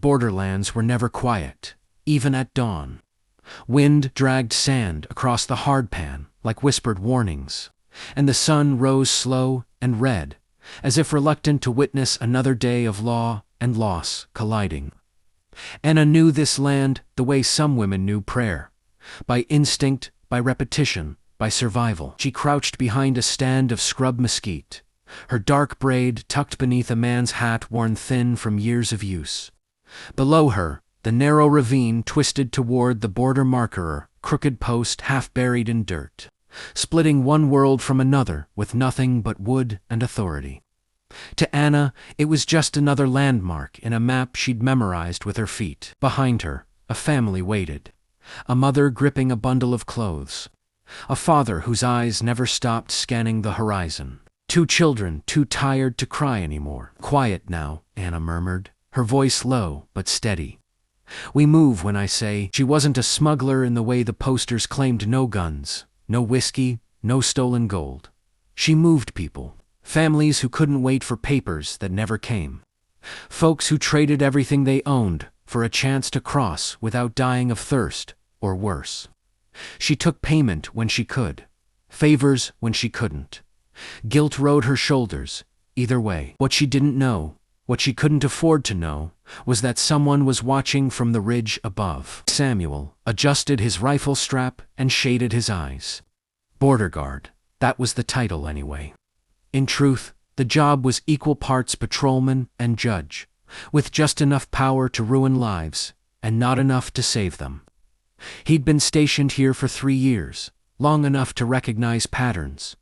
borderlands were never quiet, even at dawn. Wind dragged sand across the hardpan like whispered warnings, and the sun rose slow and red, as if reluctant to witness another day of law and loss colliding. Anna knew this land the way some women knew prayer, by instinct, by repetition, by survival. She crouched behind a stand of scrub mesquite, her dark braid tucked beneath a man's hat worn thin from years of use. Below her, the narrow ravine twisted toward the border marker, crooked post half buried in dirt, splitting one world from another with nothing but wood and authority. To Anna, it was just another landmark in a map she'd memorized with her feet. Behind her, a family waited, a mother gripping a bundle of clothes, a father whose eyes never stopped scanning the horizon, 2 children too tired to cry anymore. "Quiet now," Anna murmured, her voice low but steady. "We move when I say." She wasn't a smuggler in the way the posters claimed. No guns, no whiskey, no stolen gold. She moved people, families who couldn't wait for papers that never came, folks who traded everything they owned for a chance to cross without dying of thirst or worse. She took payment when she could, favors when she couldn't. Guilt rode her shoulders, either way. What she didn't know, what she couldn't afford to know, was that someone was watching from the ridge above. Samuel adjusted his rifle strap and shaded his eyes. Border guard, that was the title anyway. In truth, the job was equal parts patrolman and judge, with just enough power to ruin lives and not enough to save them. He'd been stationed here for 3 years, long enough to recognize patterns,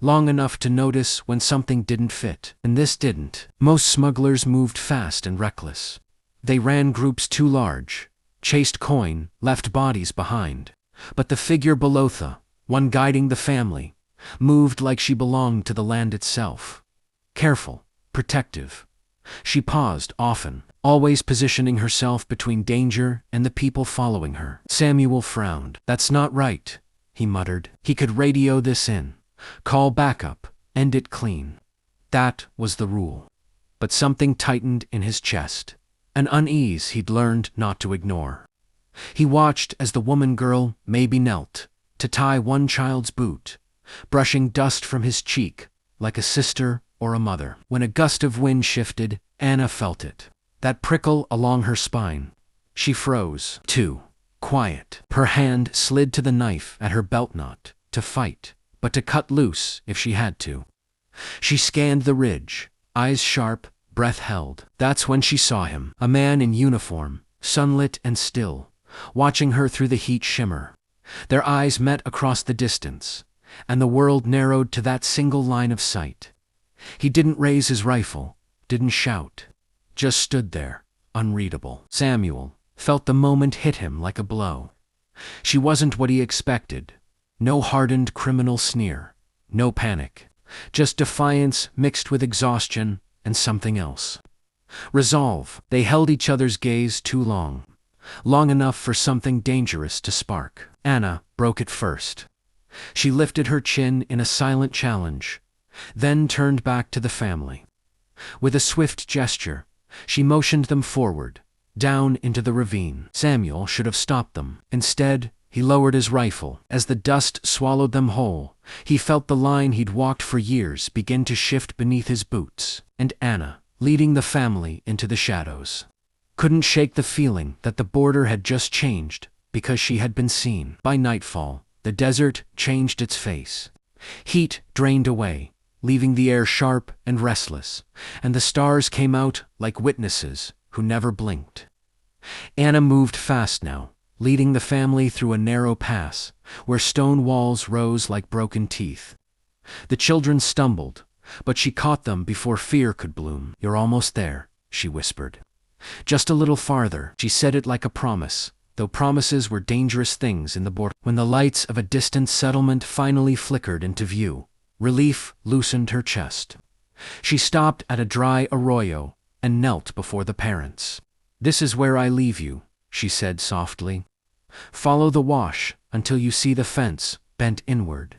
long enough to notice when something didn't fit, and this didn't. Most smugglers moved fast and reckless. They ran groups too large, chased coin, left bodies behind. But the figure below the one guiding the family, moved like she belonged to the land itself. Careful, protective. She paused often, always positioning herself between danger and the people following her. Samuel frowned. "That's not right," he muttered. He could radio this in, call backup, end it clean. That was the rule. But something tightened in his chest, an unease he'd learned not to ignore. He watched as the woman girl maybe knelt to tie one child's boot, brushing dust from his cheek like a sister or a mother. When a gust of wind shifted, Anna felt it, that prickle along her spine. She froze, too, quiet. Her hand slid to the knife at her belt, not to fight, but to cut loose if she had to. She scanned the ridge, eyes sharp, breath held. That's when she saw him, a man in uniform, sunlit and still, watching her through the heat shimmer. Their eyes met across the distance, and the world narrowed to that single line of sight. He didn't raise his rifle, didn't shout, just stood there, unreadable. Samuel felt the moment hit him like a blow. She wasn't what he expected. No hardened criminal sneer, no panic, just defiance mixed with exhaustion and something else. Resolve. They held each other's gaze too long, long enough for something dangerous to spark. Anna broke it first. She lifted her chin in a silent challenge, then turned back to the family. With a swift gesture, she motioned them forward, down into the ravine. Samuel should have stopped them. Instead, he lowered his rifle. As the dust swallowed them whole, he felt the line he'd walked for years begin to shift beneath his boots, and Anna, leading the family into the shadows, couldn't shake the feeling that the border had just changed because she had been seen. By nightfall, the desert changed its face. Heat drained away, leaving the air sharp and restless, and the stars came out like witnesses who never blinked. Anna moved fast now, leading the family through a narrow pass where stone walls rose like broken teeth. The children stumbled, but she caught them before fear could bloom. "You're almost there," she whispered. "Just a little farther." She said it like a promise, though promises were dangerous things in the border. When the lights of a distant settlement finally flickered into view, relief loosened her chest. She stopped at a dry arroyo and knelt before the parents. "This is where I leave you," she said softly. "Follow the wash until you see the fence bent inward.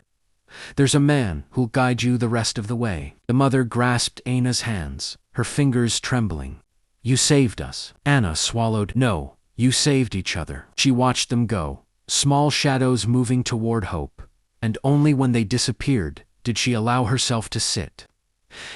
There's a man who'll guide you the rest of the way." The mother grasped Anna's hands, her fingers trembling. You saved us. Anna swallowed. No, you saved each other. She watched them go, small shadows moving toward hope, and only when they disappeared did she allow herself to sit.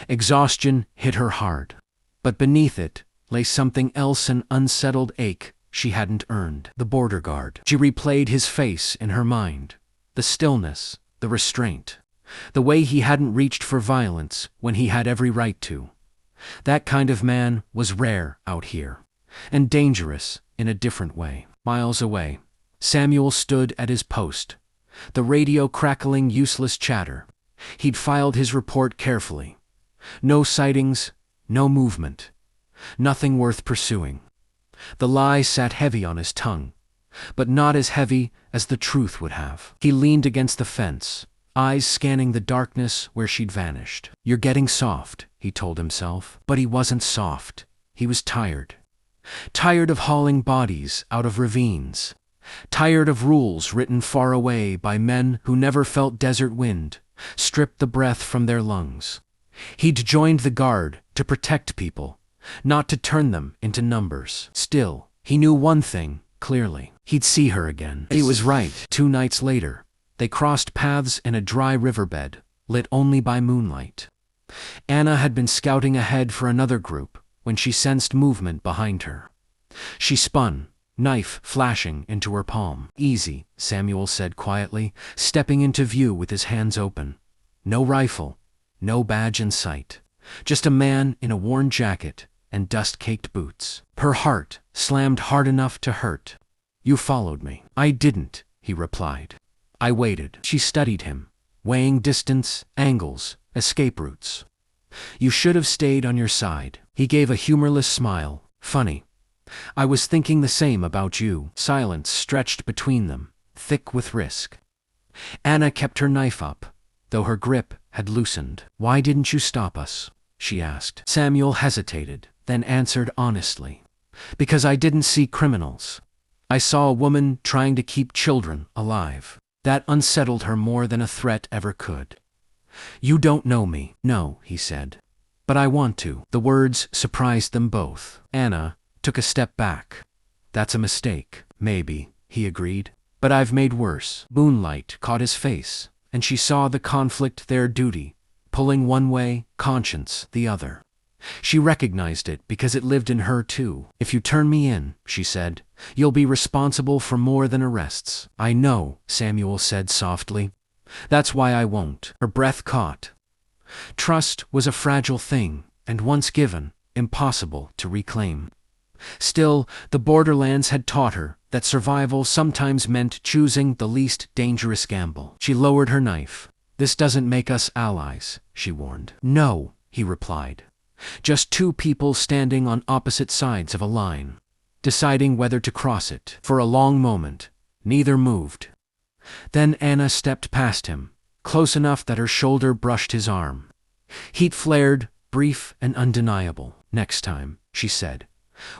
Exhaustion hit her hard, but beneath it lay something else, an unsettled ache she hadn't earned. The border guard. She replayed his face in her mind, the stillness, the restraint, the way he hadn't reached for violence when he had every right to. That kind of man was rare out here, and dangerous in a different way. Miles away, Samuel stood at his post, the radio crackling useless chatter. He'd filed his report carefully. No sightings, no movement, nothing worth pursuing. The lie sat heavy on his tongue, but not as heavy as the truth would have. He leaned against the fence, eyes scanning the darkness where she'd vanished. You're getting soft, he told himself. But he wasn't soft. He was tired. Tired of hauling bodies out of ravines. Tired of rules written far away by men who never felt desert wind, stripped the breath from their lungs. He'd joined the guard to protect people, not to turn them into numbers. Still, he knew one thing clearly. He'd see her again. He was right. 2 nights later, they crossed paths in a dry riverbed, lit only by moonlight. Anna had been scouting ahead for another group when she sensed movement behind her. She spun, knife flashing into her palm. Easy, Samuel said quietly, stepping into view with his hands open. No rifle, no badge in sight. Just a man in a worn jacket and dust-caked boots. Her heart slammed hard enough to hurt. You followed me. I didn't, he replied. I waited. She studied him, weighing distance, angles, escape routes. You should have stayed on your side. He gave a humorless smile. Funny. I was thinking the same about you. Silence stretched between them, thick with risk. Anna kept her knife up, though her grip had loosened. Why didn't you stop us? She asked. Samuel hesitated, then answered honestly. Because I didn't see criminals. I saw a woman trying to keep children alive. That unsettled her more than a threat ever could. You don't know me. No, he said. But I want to. The words surprised them both. Anna took a step back. That's a mistake. Maybe, he agreed. But I've made worse. Moonlight caught his face, and she saw the conflict there, duty, pulling one way, conscience the other. She recognized it because it lived in her too. If you turn me in, she said, you'll be responsible for more than arrests. I know, Samuel said softly. That's why I won't. Her breath caught. Trust was a fragile thing, and once given, impossible to reclaim. Still, the borderlands had taught her that survival sometimes meant choosing the least dangerous gamble. She lowered her knife. This doesn't make us allies, she warned. No, he replied. Just 2 people standing on opposite sides of a line, deciding whether to cross it. For a long moment, neither moved. Then Anna stepped past him, close enough that her shoulder brushed his arm. Heat flared, brief and undeniable. Next time, she said.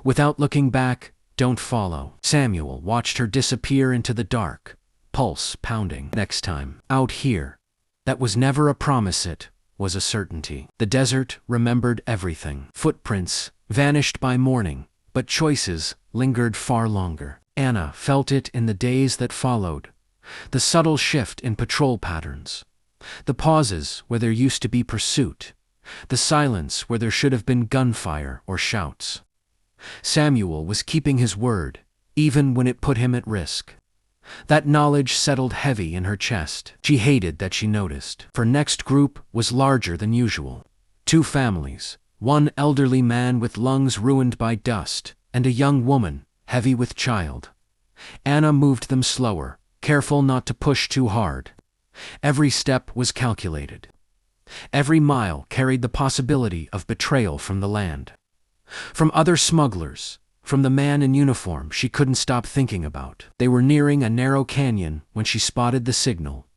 Without looking back, don't follow. Samuel watched her disappear into the dark, pulse pounding. Next time, out here. That was never a promise, it was a certainty. The desert remembered everything. Footprints vanished by morning, but choices lingered far longer. Anna felt it in the days that followed. The subtle shift in patrol patterns. The pauses where there used to be pursuit. The silence where there should have been gunfire or shouts. Samuel was keeping his word, even when it put him at risk. That knowledge settled heavy in her chest. She hated that she noticed. Her next group was larger than usual. 2 families, one elderly man with lungs ruined by dust, and a young woman, heavy with child. Anna moved them slower, careful not to push too hard. Every step was calculated. Every mile carried the possibility of betrayal from the land. From other smugglers, from the man in uniform she couldn't stop thinking about. They were nearing a narrow canyon when she spotted the signal.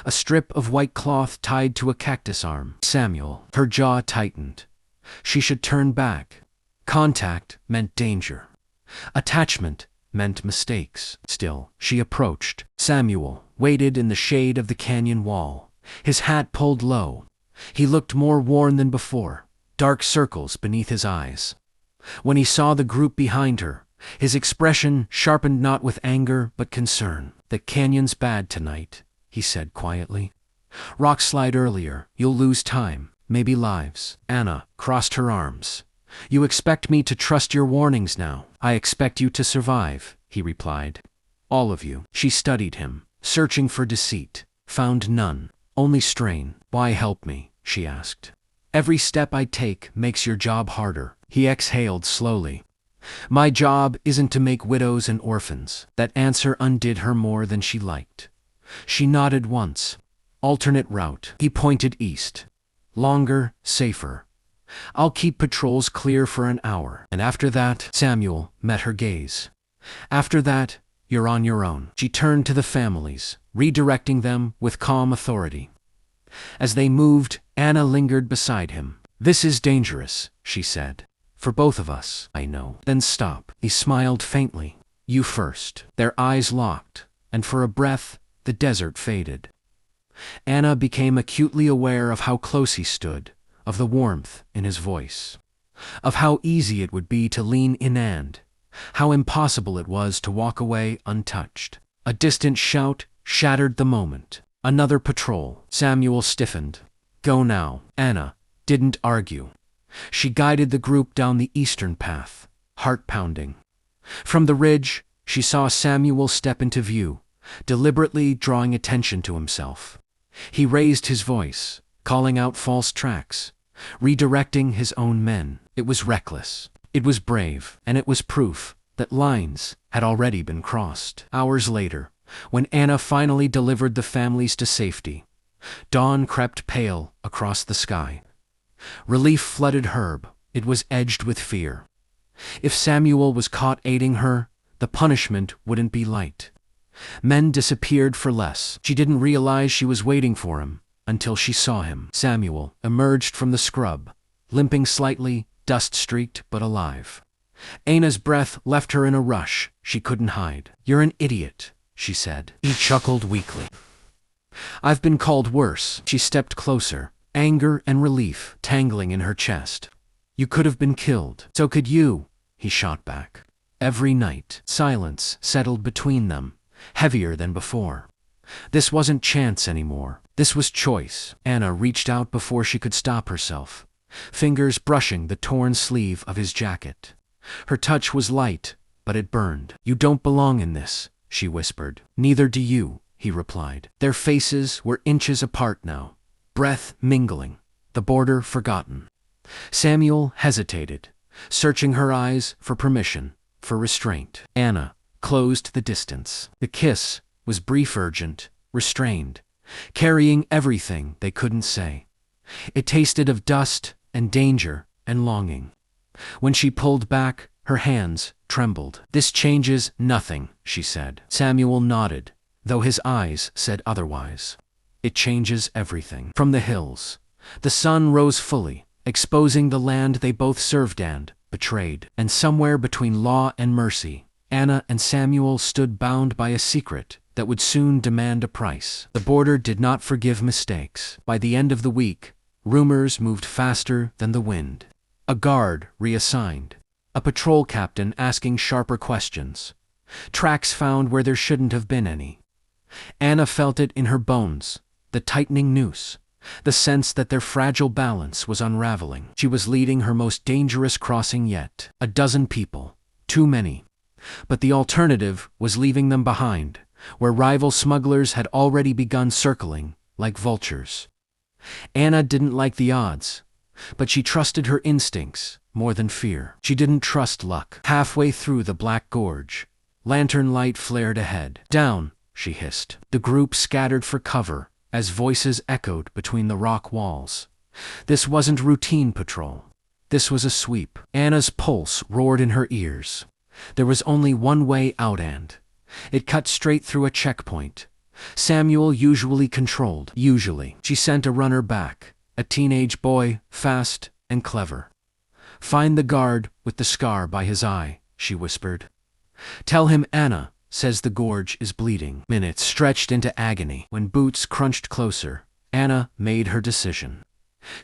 A strip of white cloth tied to a cactus arm. Samuel, her jaw tightened. She should turn back. Contact meant danger. Attachment meant mistakes. Still, she approached. Samuel waited in the shade of the canyon wall, his hat pulled low. He looked more worn than before, dark circles beneath his eyes. When he saw the group behind her, his expression sharpened not with anger but concern. "The canyon's bad tonight," he said quietly. "Rock slide earlier, you'll lose time, maybe lives." Anna crossed her arms. "You expect me to trust your warnings now?" "I expect you to survive," he replied. "All of you." She studied him, searching for deceit, found none, only strain. "Why help me?" she asked. "Every step I take makes your job harder." He exhaled slowly. "My job isn't to make widows and orphans." That answer undid her more than she liked. She nodded once. "Alternate route." He pointed east. "Longer, safer. I'll keep patrols clear for an hour. And after that," Samuel met her gaze. "After that, you're on your own." She turned to the families, redirecting them with calm authority. As they moved, Anna lingered beside him. "This is dangerous," she said. "For both of us." "I know." "Then stop." He smiled faintly. "You first." Their eyes locked, and for a breath, the desert faded. Anna became acutely aware of how close he stood, of the warmth in his voice, of how easy it would be to lean in and how impossible it was to walk away untouched. A distant shout shattered the moment. Another patrol. Samuel stiffened. "Go now." Anna didn't argue. She guided the group down the eastern path, heart pounding. From the ridge, she saw Samuel step into view, deliberately drawing attention to himself. He raised his voice, calling out false tracks, redirecting his own men. It was reckless. It was brave, and it was proof that lines had already been crossed. Hours later, when Anna finally delivered the families to safety, dawn crept pale across the sky. Relief flooded Herb. It was edged with fear. If Samuel was caught aiding her, the punishment wouldn't be light. Men disappeared for less. She didn't realize she was waiting for him until she saw him. Samuel emerged from the scrub, limping slightly, dust-streaked but alive. Anna's breath left her in a rush she couldn't hide. "You're an idiot," she said. He chuckled weakly. "I've been called worse." She stepped closer, anger and relief tangling in her chest. "You could have been killed." "So could you," he shot back. Every night, silence settled between them, heavier than before. This wasn't chance anymore. This was choice. Anna reached out before she could stop herself, fingers brushing the torn sleeve of his jacket. Her touch was light, but it burned. "You don't belong in this," she whispered. "Neither do you," he replied. Their faces were inches apart now, breath mingling, the border forgotten. Samuel hesitated, searching her eyes for permission, for restraint. Anna closed the distance. The kiss was brief, urgent, restrained, carrying everything they couldn't say. It tasted of dust and danger and longing. When she pulled back, her hands trembled. "This changes nothing," she said. Samuel nodded, though his eyes said otherwise. "It changes everything." From the hills, the sun rose fully, exposing the land they both served and betrayed. And somewhere between law and mercy, Anna and Samuel stood bound by a secret that would soon demand a price. The border did not forgive mistakes. By the end of the week, rumors moved faster than the wind. A guard reassigned, a patrol captain asking sharper questions, tracks found where there shouldn't have been any. Anna felt it in her bones, the tightening noose, the sense that their fragile balance was unraveling. She was leading her most dangerous crossing yet. 12 people, too many. But the alternative was leaving them behind, where rival smugglers had already begun circling, like vultures. Anna didn't like the odds, but she trusted her instincts more than fear. She didn't trust luck. Halfway through the black gorge, lantern light flared ahead. "Down," she hissed. The group scattered for cover as voices echoed between the rock walls. This wasn't routine patrol. This was a sweep. Anna's pulse roared in her ears. There was only one way out, and it cut straight through a checkpoint. Samuel usually controlled. She sent a runner back, a teenage boy, fast and clever. "Find the guard with the scar by his eye," she whispered. "Tell him Anna says the gorge is bleeding." Minutes stretched into agony. When boots crunched closer, Anna made her decision.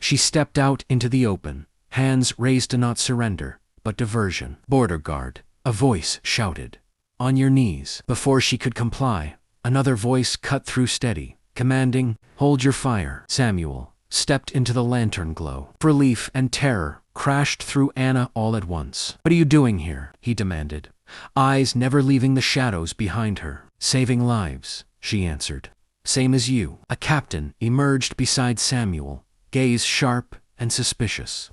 She stepped out into the open, hands raised to not surrender, but diversion. Border guard, a voice shouted. On your knees. Before she could comply, another voice cut through steady, commanding, hold your fire. Samuel stepped into the lantern glow. Relief and terror crashed through Anna all at once. What are you doing here? He demanded, eyes never leaving the shadows behind her. Saving lives, she answered. Same as you. A captain emerged beside Samuel, gaze sharp and suspicious.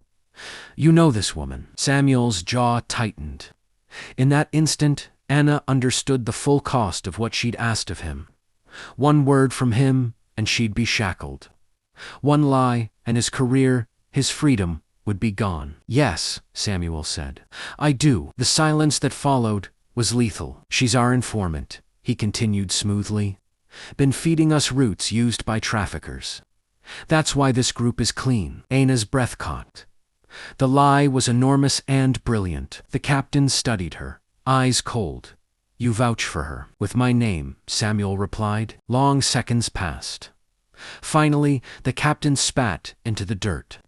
You know this woman. Samuel's jaw tightened. In that instant, Anna understood the full cost of what she'd asked of him. One word from him, and she'd be shackled. One lie, and his career, his freedom, would be gone. Yes, Samuel said. I do. The silence that followed was lethal. She's our informant, he continued smoothly. Been feeding us roots used by traffickers. That's why this group is clean. Anna's breath caught. The lie was enormous and brilliant. The captain studied her, eyes cold. You vouch for her. With my name, Samuel replied. Long seconds passed. Finally, the captain spat into the dirt.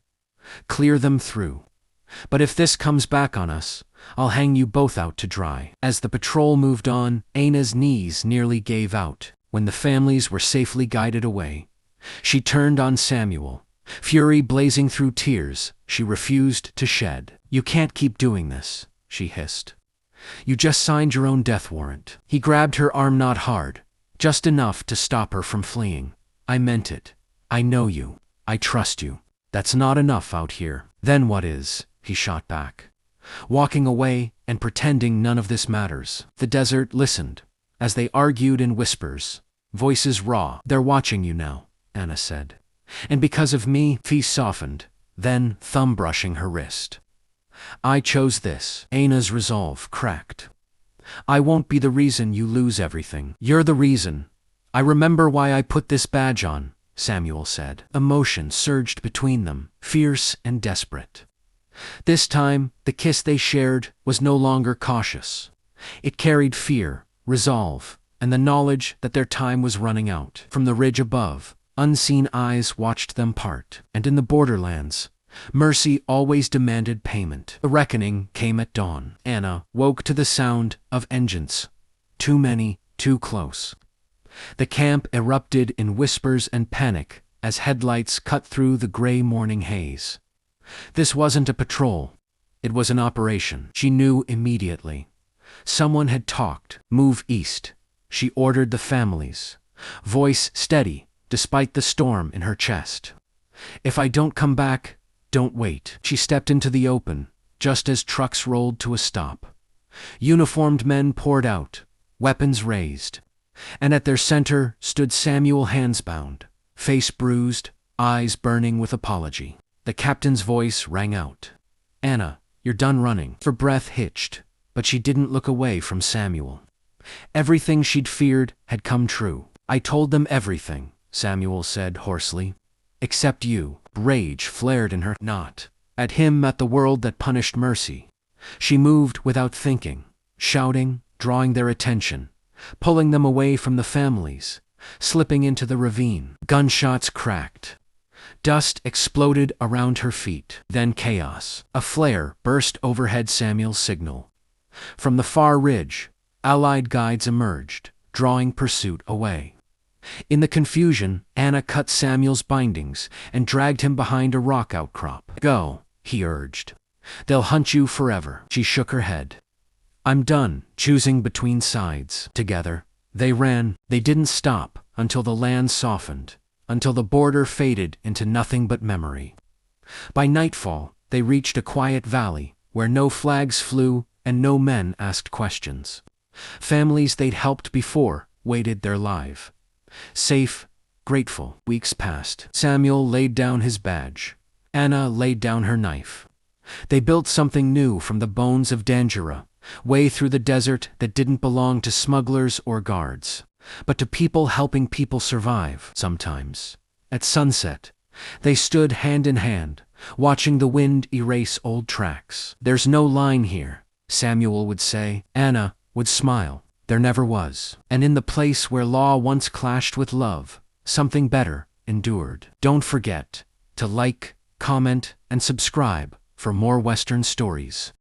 Clear them through. But if this comes back on us, I'll hang you both out to dry. As the patrol moved on, Anna's knees nearly gave out. When the families were safely guided away, she turned on Samuel. Fury blazing through tears, she refused to shed. You can't keep doing this, she hissed. You just signed your own death warrant. He grabbed her arm not hard, just enough to stop her from fleeing. I meant it. I know you. I trust you. That's not enough out here. Then what is? He shot back, walking away and pretending none of this matters. The desert listened, as they argued in whispers, voices raw. They're watching you now, Anna said. And because of me, Fee softened, then thumb brushing her wrist. I chose this. Anna's resolve cracked. I won't be the reason you lose everything. You're the reason. I remember why I put this badge on, Samuel said. Emotion surged between them, fierce and desperate. This time, the kiss they shared was no longer cautious. It carried fear, resolve, and the knowledge that their time was running out. From the ridge above, unseen eyes watched them part. And in the borderlands, mercy always demanded payment. The reckoning came at dawn. Anna woke to the sound of engines. Too many, too close. The camp erupted in whispers and panic as headlights cut through the gray morning haze. This wasn't a patrol. It was an operation. She knew immediately. Someone had talked. Move east. She ordered the families. Voice steady, despite the storm in her chest. If I don't come back, don't wait. She stepped into the open, just as trucks rolled to a stop. Uniformed men poured out, weapons raised. And at their center stood Samuel hands-bound, face bruised, eyes burning with apology. The captain's voice rang out. Anna, you're done running. Her breath hitched, but she didn't look away from Samuel. Everything she'd feared had come true. I told them everything, Samuel said hoarsely. Except you. Rage flared in her. Not at him, at the world that punished mercy. She moved without thinking, shouting, drawing their attention, pulling them away from the families, slipping into the ravine. Gunshots cracked. Dust exploded around her feet. Then chaos. A flare burst overhead Samuel's signal. From the far ridge, Allied guides emerged, drawing pursuit away. In the confusion, Anna cut Samuel's bindings and dragged him behind a rock outcrop. Go, he urged. They'll hunt you forever. She shook her head. I'm done choosing between sides. Together, they ran. They didn't stop until the land softened, until the border faded into nothing but memory. By nightfall, they reached a quiet valley where no flags flew and no men asked questions. Families they'd helped before waited their life. Safe, grateful. Weeks passed. Samuel laid down his badge. Anna laid down her knife. They built something new from the bones of Danjura, way through the desert that didn't belong to smugglers or guards, but to people helping people survive. Sometimes, at sunset, they stood hand in hand, watching the wind erase old tracks. There's no line here, Samuel would say. Anna would smile. There never was. And in the place where law once clashed with love, something better endured. Don't forget to like, comment, and subscribe for more Western stories.